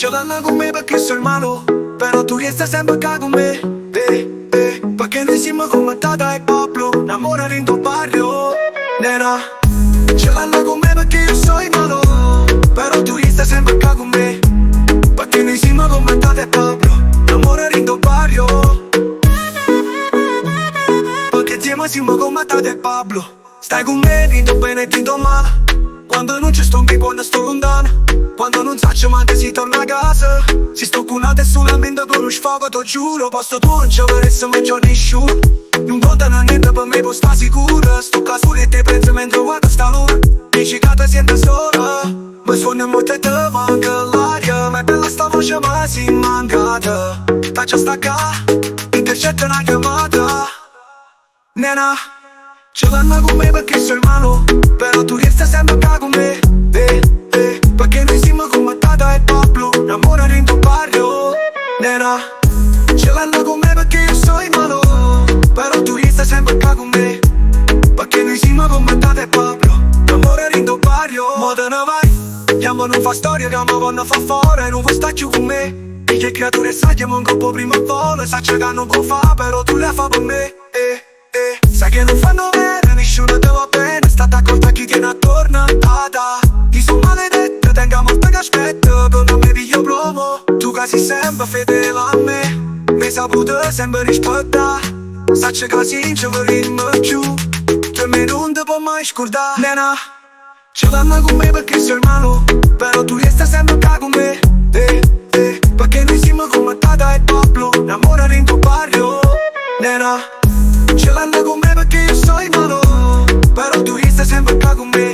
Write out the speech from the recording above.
Ce l'hanno con me perché sono malo, però tu resta sempre qua con me. Perché noi siamo come Tata e Pablo, innamorati in tuo barrio, nena. Ce l'hanno con me perché io sono malo, però tu resta sempre qua con me. Perché noi siamo come Tata e Pablo, innamorati in tuo barrio. Perché insieme siamo come Tata e Pablo. Stai con me, tinto bene e tinto male. Quando non ci sto in quando sto lontano. Quando non saccio manco si torna a casa. Si sto con una testa mente con lo sfogo, ti giuro. Posto tu non ci vorresti mai giorni sciuro. Non contano niente per me, può sta sicura. Sto caso e te penso mentre guardo sta luna. Dici che ti sento sola, ma suona molto e te manca l'aria. Ma è bella sta voce ma si mancata. Faccio staccare, intercetta una chiamata. Nena, ce l'hanno con me perché sono malo, però tu resta sempre qua con me. Perché noi siamo come Tata e Pablo, innamorati in tuo barrio, nena. Ce l'hanno con me perché io sono malo, però tu resta sempre qua con me. Perché noi siamo come Tata e Pablo, innamorati in tuo barrio. Ma te ne vai, chiamo non fa storia, che mi vanno a fa fuori. E non vuoi stare più con me, e che creature sai che un po' prima vola. Sai che non può fare, però tu le fa per me. Sai che non fanno bene, nessuno te va bene. State accorta a chi tiene attorno, Tata. Chi sono maledette, tenga molto che aspetta. Per non mi piglio promo, tu che sei sempre fedele a me. Mi saputo sempre rispettare. Sacce che si ci vorremmo più, che me non ti può mai scordare. Nena, ce l'hanno con me perché sono malo, però tu resta sempre qua con me. Perché noi siamo come Tata e Pablo, innamorati in tuo barrio, nena. Ce l'hanno con me perché io sono malo, però tu resta sempre qua con me.